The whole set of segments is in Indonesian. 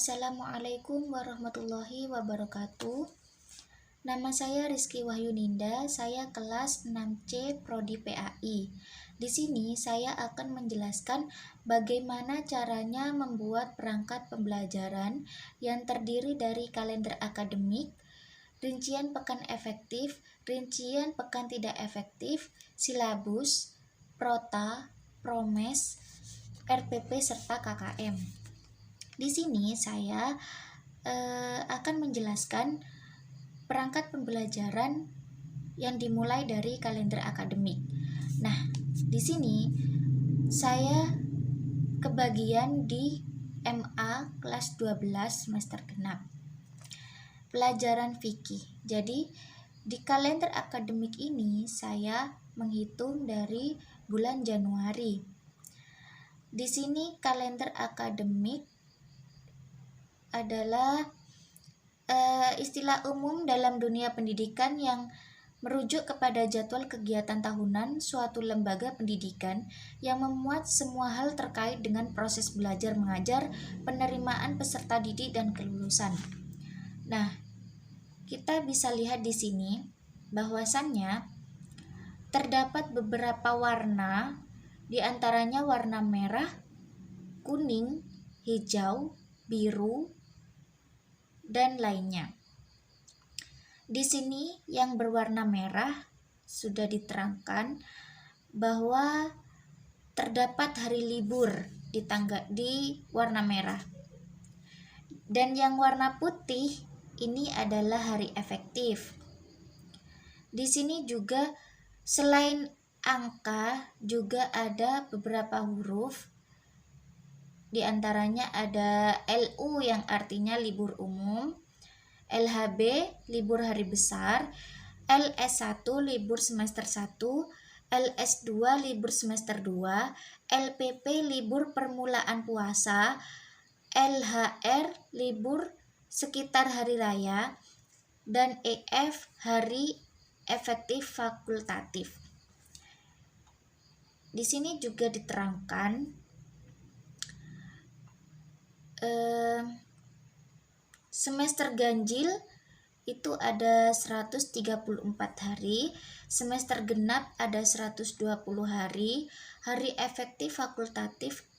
Assalamualaikum warahmatullahi wabarakatuh. Nama saya Rizky Wahyuninda, saya kelas 6C Prodi PAI. Di sini saya akan menjelaskan bagaimana caranya membuat perangkat pembelajaran yang terdiri dari kalender akademik, rincian pekan efektif, rincian pekan tidak efektif, silabus, prota, promes, RPP, serta KKM. Di sini saya akan menjelaskan perangkat pembelajaran yang dimulai dari kalender akademik. Nah, di sini saya kebagian di MA kelas 12 semester genap. Pelajaran fikih. Jadi, di kalender akademik ini saya menghitung dari bulan Januari. Di sini kalender akademik adalah istilah umum dalam dunia pendidikan yang merujuk kepada jadwal kegiatan tahunan suatu lembaga pendidikan yang memuat semua hal terkait dengan proses belajar mengajar, penerimaan peserta didik, dan kelulusan. Nah, kita bisa lihat di sini bahwasannya terdapat beberapa warna, di antaranya warna merah, kuning, hijau, biru, dan lainnya. Di sini yang berwarna merah sudah diterangkan bahwa terdapat hari libur di warna merah. Dan yang warna putih ini adalah hari efektif. Di sini juga selain angka juga ada beberapa huruf. Di antaranya ada LU yang artinya libur umum, LHB libur hari besar, LS1 libur semester 1, LS2 libur semester 2, LPP libur permulaan puasa, LHR libur sekitar hari raya, dan EF hari efektif fakultatif. Di sini juga diterangkan semester ganjil itu ada 134 hari, semester genap ada 120 hari, hari efektif fakultatif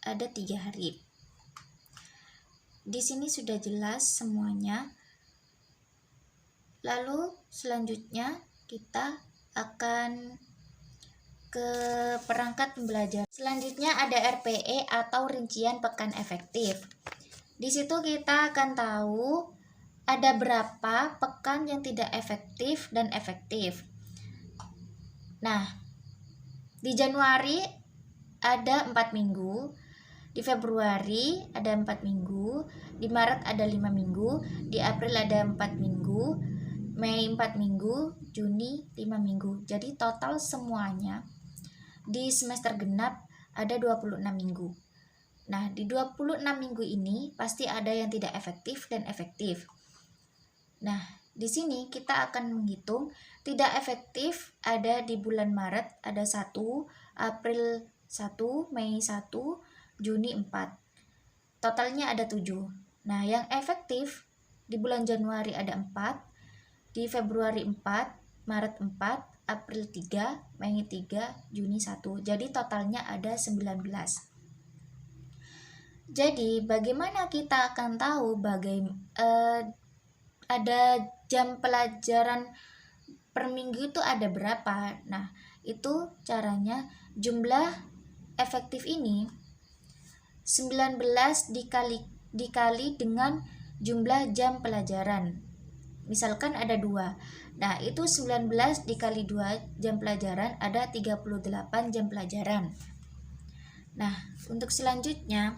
ada 3 hari. Di sini sudah jelas semuanya. Lalu selanjutnya kita akan ke perangkat pembelajaran. Selanjutnya ada RPE atau rincian pekan efektif. Di situ kita akan tahu ada berapa pekan yang tidak efektif dan efektif. Nah, di Januari ada 4 minggu, di Februari ada 4 minggu, di Maret ada 5 minggu, di April ada 4 minggu, Mei 4 minggu, Juni 5 minggu. Jadi total semuanya di semester genap ada 26 minggu. Nah, di 26 minggu ini pasti ada yang tidak efektif dan efektif. Nah, di sini kita akan menghitung tidak efektif ada di bulan Maret ada 1, April 1, Mei 1, Juni 4. Totalnya ada 7. Nah, yang efektif di bulan Januari ada 4, di Februari 4, Maret 4, April 3, Mei 3, Juni 1. Jadi totalnya ada 19. Jadi bagaimana kita akan tahu ada jam pelajaran per minggu itu ada berapa? Nah, itu caranya jumlah efektif ini 19 dikali dengan jumlah jam pelajaran. Misalkan ada 2. Nah, itu 19 dikali 2 jam pelajaran ada 38 jam pelajaran. Nah, untuk selanjutnya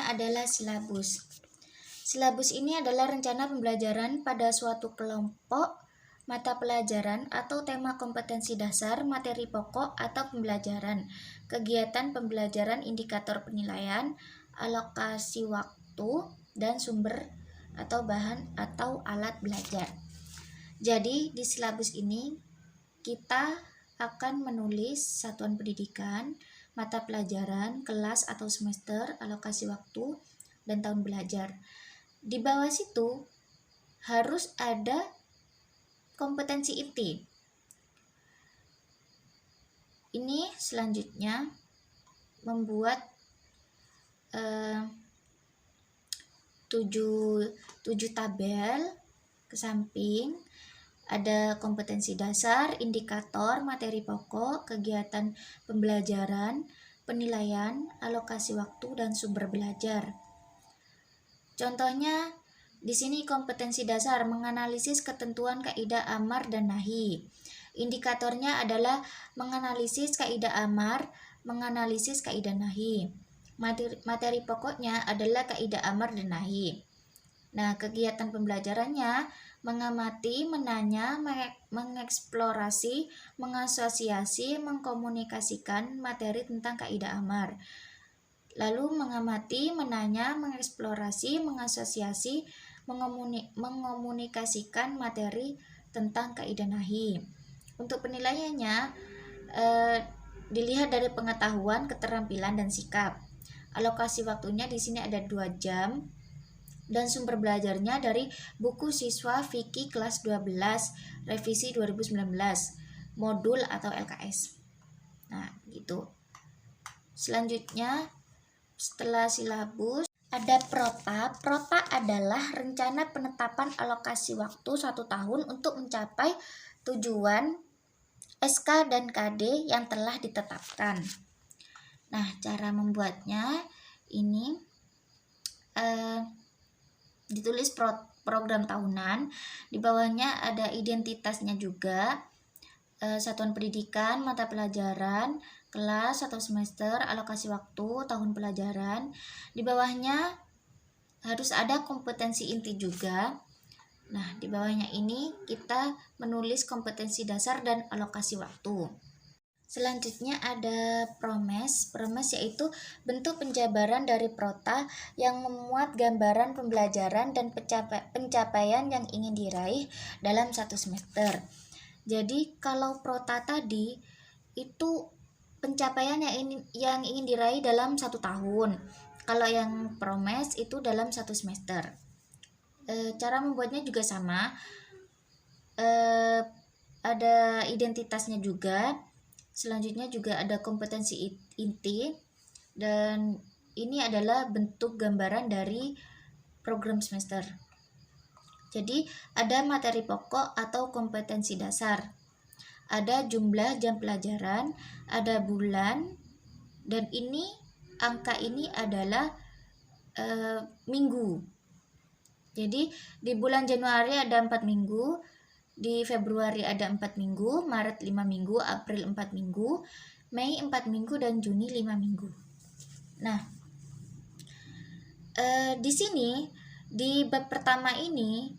adalah silabus. Silabus ini adalah rencana pembelajaran pada suatu kelompok mata pelajaran atau tema kompetensi dasar, materi pokok atau pembelajaran, kegiatan pembelajaran, indikator penilaian, alokasi waktu, dan sumber atau bahan atau alat belajar. Jadi di silabus ini kita akan menulis satuan pendidikan, mata pelajaran, kelas atau semester, alokasi waktu, dan tahun belajar. Di bawah situ harus ada kompetensi inti. Ini selanjutnya membuat 7 tabel ke samping. Ada kompetensi dasar, indikator, materi pokok, kegiatan pembelajaran, penilaian, alokasi waktu, dan sumber belajar. Contohnya, di sini kompetensi dasar menganalisis ketentuan kaidah amar dan nahi. Indikatornya adalah menganalisis kaidah amar, menganalisis kaidah nahi. Materi pokoknya adalah kaidah amar dan nahi. Nah, kegiatan pembelajarannya mengamati, menanya, mengeksplorasi, mengasosiasi, mengkomunikasikan materi tentang kaidah amar. Lalu mengamati, menanya, mengeksplorasi, mengasosiasi, mengomunikasikan materi tentang kaidah nahi. Untuk penilaiannya dilihat dari pengetahuan, keterampilan, dan sikap. Alokasi waktunya di sini ada 2 jam. Dan sumber belajarnya dari buku siswa Fikih kelas 12 revisi 2019 modul atau LKS. Nah, gitu. Selanjutnya setelah silabus ada prota. Prota adalah rencana penetapan alokasi waktu 1 tahun untuk mencapai tujuan SK dan KD yang telah ditetapkan. Nah, cara membuatnya ini ditulis program tahunan. Di bawahnya ada identitasnya juga, satuan pendidikan, mata pelajaran, kelas atau semester, alokasi waktu, tahun pelajaran. Di bawahnya harus ada kompetensi inti juga. Nah, di bawahnya ini kita menulis kompetensi dasar dan alokasi waktu. Selanjutnya ada promes. Promes yaitu bentuk penjabaran dari prota yang memuat gambaran pembelajaran dan pencapaian yang ingin diraih dalam 1 semester. Jadi kalau prota tadi itu pencapaian yang ingin diraih dalam 1 tahun. Kalau yang promes itu dalam 1 semester. Cara membuatnya juga sama. Ada identitasnya juga. Selanjutnya juga ada kompetensi inti, dan ini adalah bentuk gambaran dari program semester. Jadi ada materi pokok atau kompetensi dasar, ada jumlah jam pelajaran, ada bulan, dan ini angka ini adalah minggu. Jadi di bulan Januari ada 4 minggu, di Februari ada 4 minggu, Maret 5 minggu, April 4 minggu, Mei 4 minggu, dan Juni 5 minggu. Nah, di sini di bab pertama ini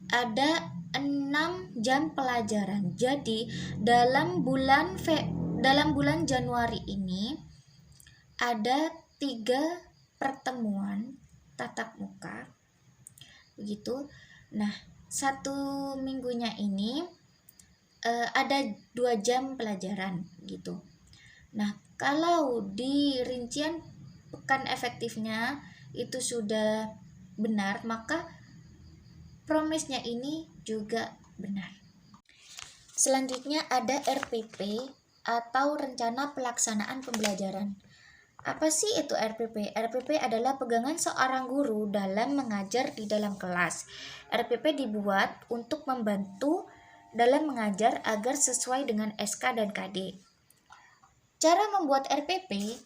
ada 6 jam pelajaran. Jadi dalam bulan Januari ini ada 3 pertemuan tatap muka. Begitu. Nah, 1 minggunya ini ada 2 jam pelajaran gitu. Nah, kalau di rincian pekan efektifnya itu sudah benar, maka promesnya ini juga benar. Selanjutnya ada RPP atau rencana pelaksanaan pembelajaran. Apa sih itu RPP? RPP adalah pegangan seorang guru dalam mengajar di dalam kelas. RPP dibuat untuk membantu dalam mengajar agar sesuai dengan SK dan KD. Cara membuat RPP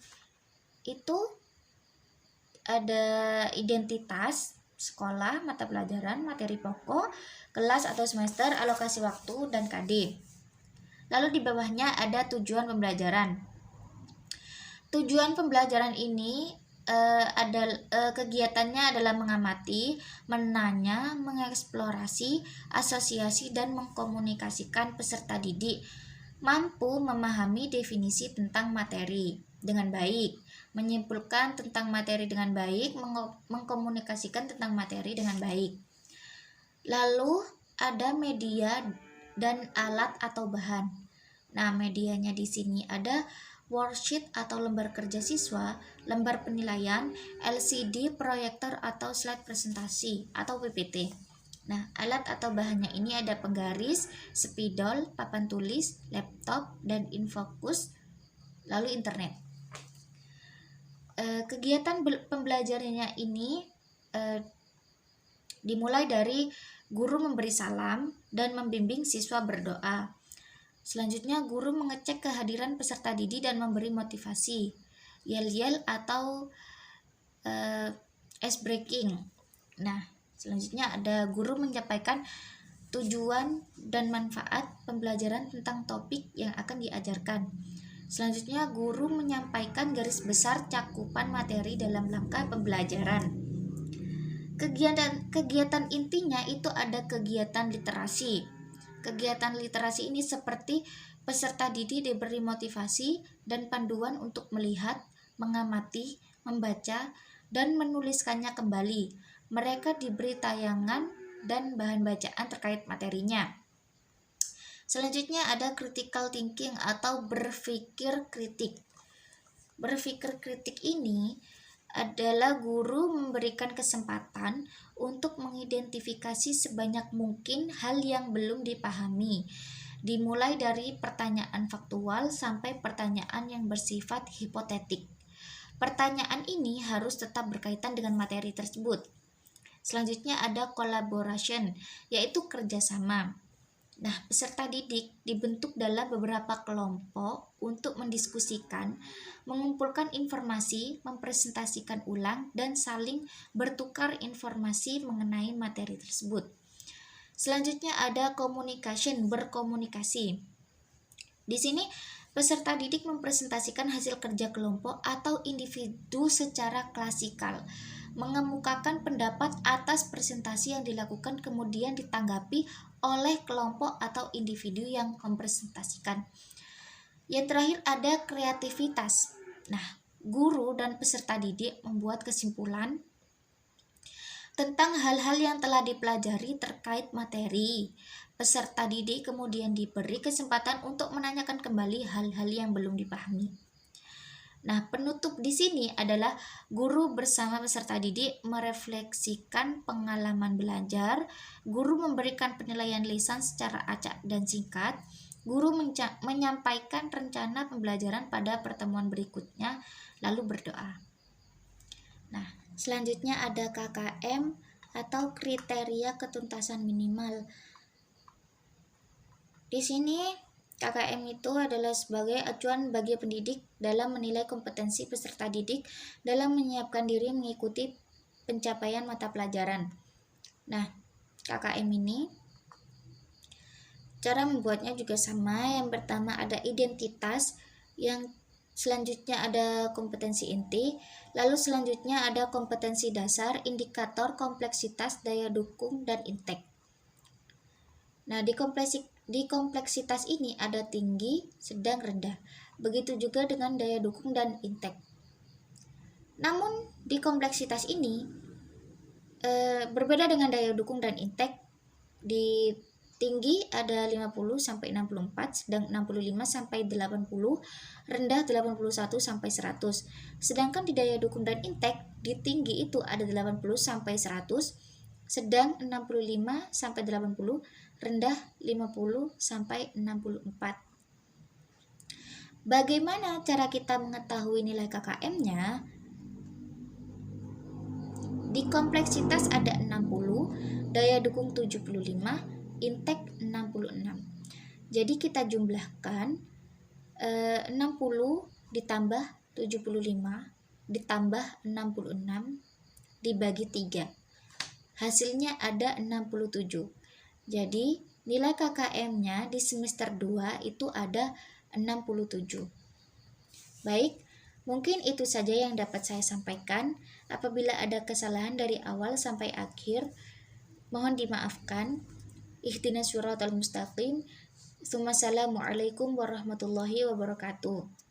itu ada identitas sekolah, mata pelajaran, materi pokok, kelas atau semester, alokasi waktu, dan KD. Lalu di bawahnya ada tujuan pembelajaran. Tujuan pembelajaran ini kegiatannya adalah mengamati, menanya, mengeksplorasi, asosiasi, dan mengkomunikasikan peserta didik mampu memahami definisi tentang materi dengan baik, menyimpulkan tentang materi dengan baik, mengkomunikasikan tentang materi dengan baik. Lalu ada media dan alat atau bahan. Nah, medianya di sini ada worksheet atau lembar kerja siswa, lembar penilaian, LCD, proyektor atau slide presentasi atau PPT. Nah, alat atau bahannya ini ada penggaris, spidol, papan tulis, laptop, dan infocus, lalu internet. Kegiatan pembelajarannya ini dimulai dari guru memberi salam dan membimbing siswa berdoa. Selanjutnya, guru mengecek kehadiran peserta didik dan memberi motivasi, yel-yel atau ice breaking. Nah, selanjutnya ada guru menyampaikan tujuan dan manfaat pembelajaran tentang topik yang akan diajarkan. Selanjutnya, guru menyampaikan garis besar cakupan materi dalam langkah pembelajaran. Kegiatan intinya itu ada kegiatan literasi. Kegiatan literasi ini seperti peserta didik diberi motivasi dan panduan untuk melihat, mengamati, membaca, dan menuliskannya kembali. Mereka diberi tayangan dan bahan bacaan terkait materinya. Selanjutnya ada critical thinking atau berpikir kritik. Berpikir kritik ini adalah guru memberikan kesempatan untuk mengidentifikasi sebanyak mungkin hal yang belum dipahami, dimulai dari pertanyaan faktual sampai pertanyaan yang bersifat hipotetik. Pertanyaan ini harus tetap berkaitan dengan materi tersebut. Selanjutnya ada collaboration, yaitu kerjasama. Nah, peserta didik dibentuk dalam beberapa kelompok untuk mendiskusikan, mengumpulkan informasi, mempresentasikan ulang, dan saling bertukar informasi mengenai materi tersebut. Selanjutnya ada communication, berkomunikasi. Di sini peserta didik mempresentasikan hasil kerja kelompok atau individu secara klasikal, mengemukakan pendapat atas presentasi yang dilakukan kemudian ditanggapi oleh kelompok atau individu yang mempresentasikan. Yang terakhir ada kreativitas. Nah, guru dan peserta didik membuat kesimpulan tentang hal-hal yang telah dipelajari terkait materi. Peserta didik kemudian diberi kesempatan untuk menanyakan kembali hal-hal yang belum dipahami. Nah, penutup di sini adalah guru bersama peserta didik merefleksikan pengalaman belajar, guru memberikan penilaian lisan secara acak dan singkat, guru menyampaikan rencana pembelajaran pada pertemuan berikutnya, lalu berdoa. Nah, selanjutnya ada KKM atau kriteria ketuntasan minimal. Di sini KKM itu adalah sebagai acuan bagi pendidik dalam menilai kompetensi peserta didik dalam menyiapkan diri mengikuti pencapaian mata pelajaran. Nah, KKM ini cara membuatnya juga sama. Yang pertama ada identitas, yang selanjutnya ada kompetensi inti, lalu selanjutnya ada kompetensi dasar, indikator, kompleksitas, daya dukung, dan intek. Nah, di kompleksitas ini ada tinggi, sedang, rendah. Begitu juga dengan daya dukung dan intek. Namun, di kompleksitas ini berbeda dengan daya dukung dan intek. Di tinggi ada 50 sampai 64, sedang 65 sampai 80, rendah 81 sampai 100. Sedangkan di daya dukung dan intek, di tinggi itu ada 80 sampai 100, sedang 65 sampai 80, rendah 50 sampai 64. Bagaimana cara kita mengetahui nilai KKM-nya? Di kompleksitas ada 60, daya dukung 75, intek 66. Jadi kita jumlahkan 60 ditambah 75 ditambah 66 dibagi 3. Hasilnya ada 67. Jadi, nilai KKM-nya di semester 2 itu ada 67. Baik, mungkin itu saja yang dapat saya sampaikan. Apabila ada kesalahan dari awal sampai akhir, mohon dimaafkan. Ihdinas siratal mustaqim. Assalamualaikum warahmatullahi wabarakatuh.